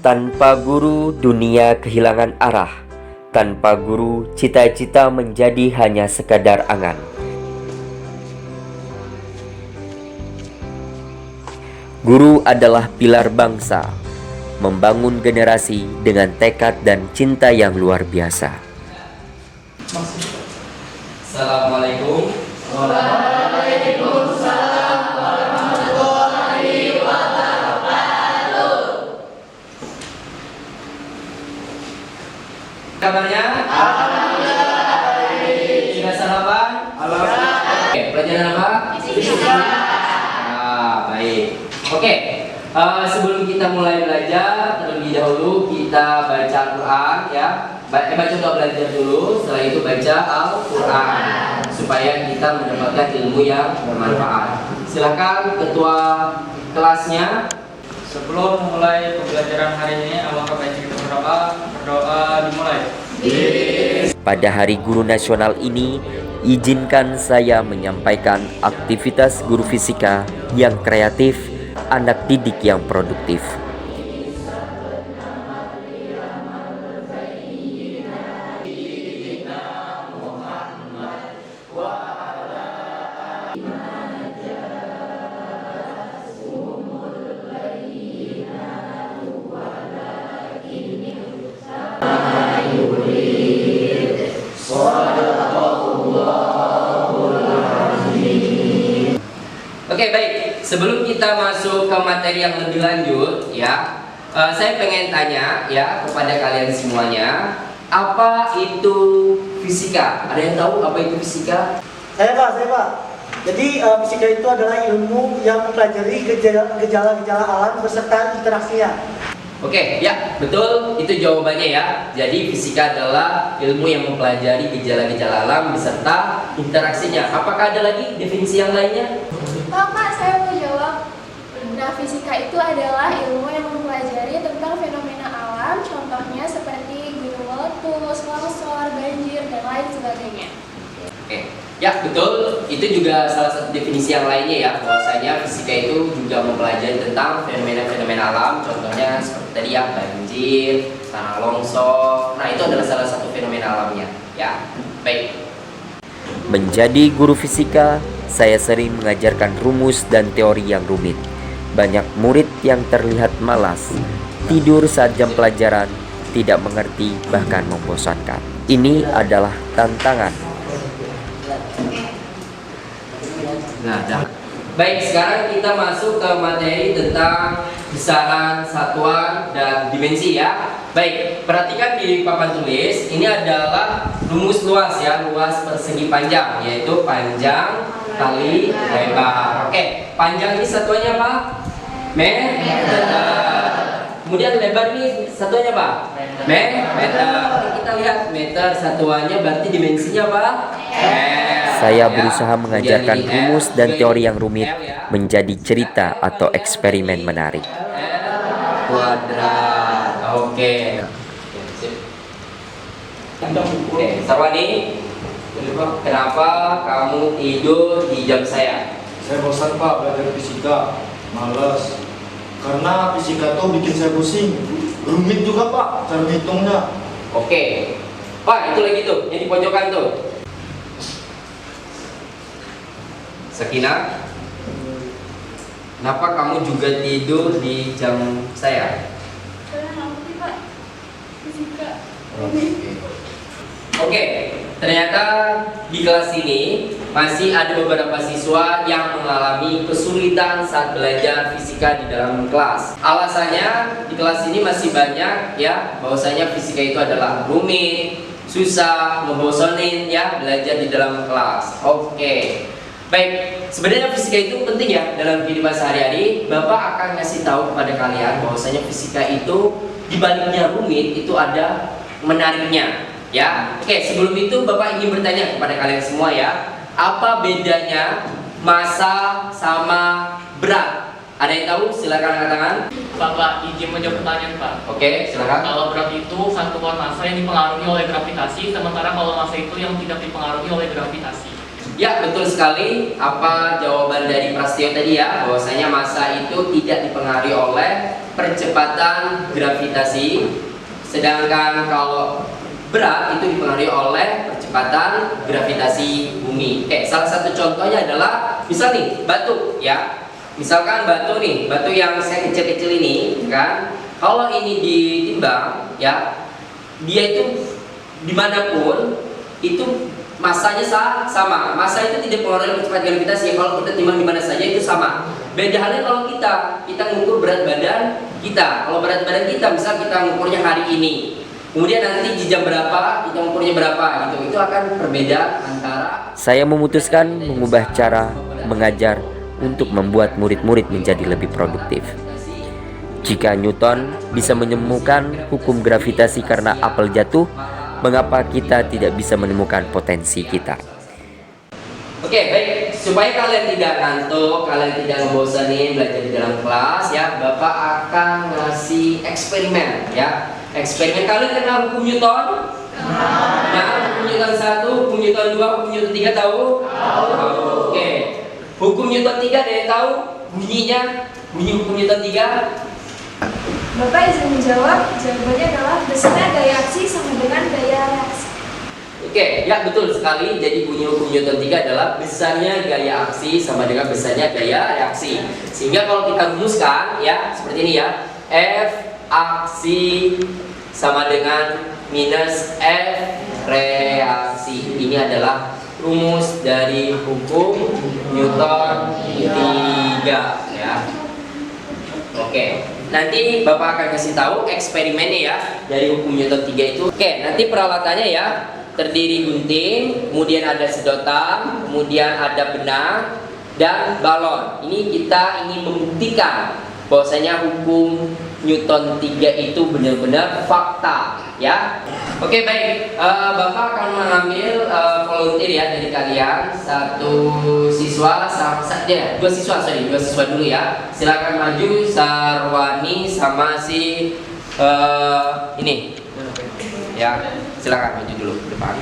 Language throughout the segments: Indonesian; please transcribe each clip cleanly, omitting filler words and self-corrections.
Tanpa guru, dunia kehilangan arah. Tanpa guru, cita-cita menjadi hanya sekadar angan. Guru adalah pilar bangsa, membangun generasi dengan tekad dan cinta yang luar biasa. Assalamualaikum. Waalaikumsalam warahmatullahi wabarakatuh. Kabarnya? Alhamdulillah. Sudah sarapan? Alhamdulillah. Oke, pelajaran apa? Fisika. Baik. Oke. Sebelum kita mulai belajar, terlebih dahulu kita baca Al-Quran ya. Baca doa belajar dulu, setelah itu baca Al-Quran supaya kita mendapatkan ilmu yang bermanfaat. Silakan ketua kelasnya. Sebelum memulai pembelajaran hari ini, alangkah baiknya kita berdoa dimulai. Pada Hari Guru Nasional ini, izinkan saya menyampaikan aktivitas guru fisika yang kreatif, anak didik yang produktif. Oke, baik. Sebelum kita masuk ke materi yang lebih lanjut, ya, saya pengen tanya ya kepada kalian semuanya, apa itu fisika? Ada yang tahu apa itu fisika? Saya Pak. Jadi fisika itu adalah ilmu yang mempelajari gejala-gejala alam beserta interaksinya. Oke, ya, betul. Itu jawabannya ya. Jadi fisika adalah ilmu yang mempelajari gejala-gejala alam beserta interaksinya. Apakah ada lagi definisi yang lainnya? Pak, saya mau jawab. Nah, fisika itu adalah ilmu yang mempelajari tentang fenomena alam, contohnya seperti gunung meletus, longsor, banjir, dan lain sebagainya. Oke, ya betul. Itu juga salah satu definisi yang lainnya ya. Bahwasanya fisika itu juga mempelajari tentang fenomena-fenomena alam, contohnya seperti tadi ya banjir, tanah longsor. Nah, itu adalah salah satu fenomena alamnya. Ya, baik. Menjadi guru fisika, saya sering mengajarkan rumus dan teori yang rumit. Banyak murid yang terlihat malas, tidur saat jam pelajaran, tidak mengerti, bahkan membosankan. Ini adalah tantangan. Baik, sekarang kita masuk ke materi tentang besaran, satuan, dan dimensi ya. Baik, perhatikan di papan tulis. Ini adalah rumus luas ya, luas persegi panjang, yaitu panjang kali lebar. Oke, panjang ini satuannya apa? Meter. Kemudian lebar ini satuannya apa? Meter. Kita lihat meter satuannya berarti dimensinya apa? Saya berusaha mengajarkan rumus dan teori yang rumit menjadi cerita atau eksperimen menarik. Kuadrat. Oke. Sarwani, kenapa kamu tidur di jam saya? Saya bosan Pak belajar fisika, males. Karena fisika tuh bikin saya pusing. Rumit juga Pak cara hitungnya. Oke. Pak, itu lagi tuh, yang di pojokan tuh. Sakina, kenapa kamu juga tidur di jam saya? Karena ngerti, Pak. Fisika. Oke, ternyata di kelas ini masih ada beberapa siswa yang mengalami kesulitan saat belajar fisika di dalam kelas. Alasannya di kelas ini masih banyak ya, bahwasanya fisika itu adalah rumit, susah, membosanin ya belajar di dalam kelas. Oke. Baik, sebenarnya fisika itu penting ya dalam kehidupan sehari-hari. Bapak akan ngasih tahu kepada kalian bahwasanya fisika itu dibaliknya rumit itu ada menariknya ya. Oke, sebelum itu Bapak ingin bertanya kepada kalian semua ya, apa bedanya massa sama berat? Ada yang tahu? Silakan angkat tangan. Bapak, izin menjawab pertanyaan Pak. Oke, silakan. Kalau berat itu satuan massa yang dipengaruhi oleh gravitasi, sementara kalau massa itu yang tidak dipengaruhi oleh gravitasi. Ya, betul sekali apa jawaban dari Prasetyo tadi ya, bahwasanya massa itu tidak dipengaruhi oleh percepatan gravitasi, sedangkan kalau berat itu dipengaruhi oleh percepatan gravitasi bumi. Oke, salah satu contohnya adalah misal nih batu ya. Misalkan batu nih, batu yang saya kecil-kecil ini kan, kalau ini ditimbang ya, dia itu dimanapun itu masanya sama. Massa itu tidak pengaruhi percepatan gravitasi. Kalau kita timbang di mana saja itu sama. Beda halnya kalau kita ngukur berat badan kita. Kalau berat badan kita, misal kita ngukurnya hari ini, kemudian nanti di jam berapa kita ngukurnya berapa gitu. Itu akan berbeda antara. Saya memutuskan mengubah cara mengajar untuk membuat murid-murid menjadi lebih produktif. Jika Newton bisa menemukan hukum gravitasi karena apel jatuh, mengapa kita tidak bisa menemukan potensi kita? Oke, baik. Supaya kalian tidak ngantuk, kalian tidak ngebosanin belajar di dalam kelas ya, Bapak akan ngasih eksperimen ya. Eksperimen, kalian kenal hukum Newton? Nah, hukum Newton 1, hukum Newton 2, hukum Newton 3 tahu? Tahu. Oke. Hukum Newton 3 ada yang tahu bunyinya? Bunyi hukum Newton 3? Bapak izin menjawab, jawabannya adalah besarnya gaya aksi sama dengan gaya reaksi. Oke, ya betul sekali. Jadi bunyi hukum Newton 3 adalah besarnya gaya aksi sama dengan besarnya gaya reaksi. Sehingga kalau kita rumuskan ya seperti ini ya, F aksi sama dengan minus F reaksi. Ini adalah rumus dari hukum Newton 3 ya. Oke, nanti Bapak akan kasih tahu eksperimennya ya dari hukum Newton 3 itu. Oke, nanti peralatannya ya, terdiri gunting, kemudian ada sedotan, kemudian ada benang dan balon. Ini kita ingin membuktikan bahwasanya hukum Newton 3 itu benar-benar fakta ya. Oke, baik. Bapak akan mengambil volunteer ya dari kalian. Dua siswa dulu ya. Silakan maju, Sarwani sama si ini. Ya, silakan maju dulu ke depan.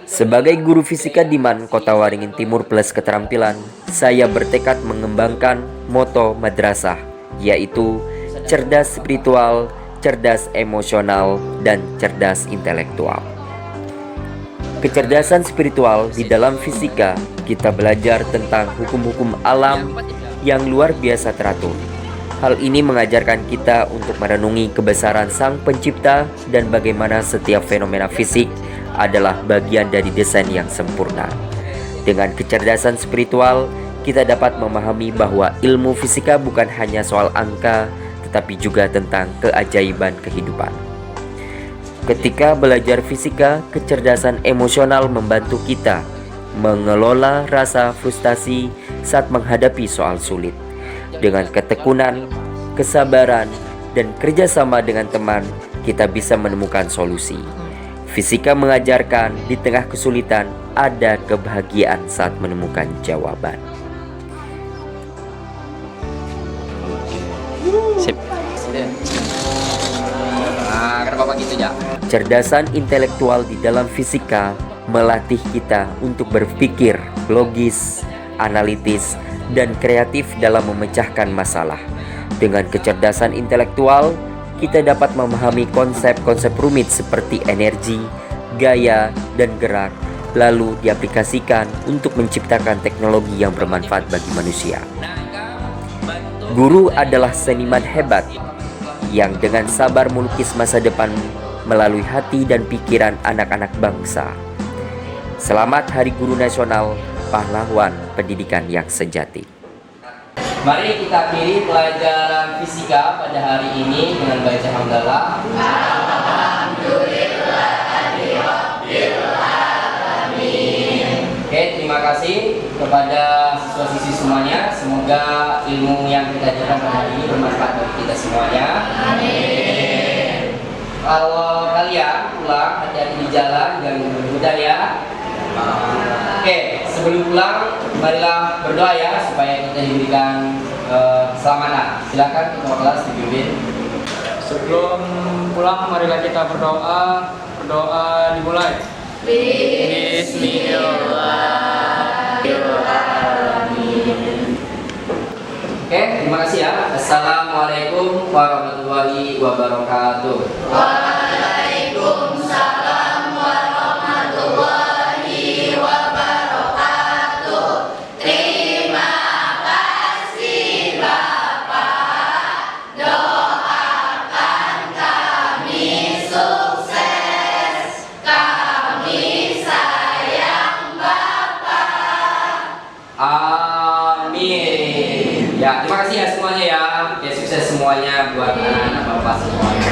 Sebagai guru fisika di MAN Kota Waringin Timur Plus Keterampilan, saya bertekad mengembangkan moto madrasah, yaitu cerdas spiritual, cerdas emosional, dan cerdas intelektual. Kecerdasan spiritual di dalam fisika, kita belajar tentang hukum-hukum alam yang luar biasa teratur. Hal ini mengajarkan kita untuk merenungi kebesaran Sang Pencipta dan bagaimana setiap fenomena fisik adalah bagian dari desain yang sempurna. Dengan kecerdasan spiritual, kita dapat memahami bahwa ilmu fisika bukan hanya soal angka, tetapi juga tentang keajaiban kehidupan. Ketika belajar fisika, kecerdasan emosional membantu kita mengelola rasa frustasi saat menghadapi soal sulit. Dengan ketekunan, kesabaran, dan kerjasama dengan teman, kita bisa menemukan solusi. Fisika mengajarkan di tengah kesulitan ada kebahagiaan saat menemukan jawaban. Sip. Nah, kenapa gitu ya? Cerdasan intelektual di dalam fisika melatih kita untuk berpikir logis, analitis, dan kreatif dalam memecahkan masalah. Dengan kecerdasan intelektual, kita dapat memahami konsep-konsep rumit seperti energi, gaya, dan gerak, lalu diaplikasikan untuk menciptakan teknologi yang bermanfaat bagi manusia. Guru adalah seniman hebat yang dengan sabar melukis masa depan melalui hati dan pikiran anak-anak bangsa. Selamat Hari Guru Nasional, pahlawan pendidikan yang sejati. Mari kita pilih pelajaran fisika pada hari ini dengan baca hamdalah. Oke, terima kasih kepada siswa-siswi semuanya. Semoga ilmu yang kita ajarkan pada hari ini bermanfaat bagi kita semuanya. Amin. Kalau kalian pulang, hati-hati di jalan, jangan berhutang ya. Oke, sebelum pulang, marilah berdoa ya supaya kita diberikan keselamatan. Silakan ketua kelas dipimpin. Sebelum pulang, marilah kita berdoa. Berdoa dimulai. Oke, terima kasih ya. Assalamualaikum warahmatullahi wabarakatuh. Waalaikumsalam warahmatullahi wabarakatuh. Terima kasih Bapak, doakan kami sukses. Kami sayang Bapak. Amin. Ya, terima kasih ya semuanya ya. Ya, sukses semuanya buat anak-anak Bapak semuanya.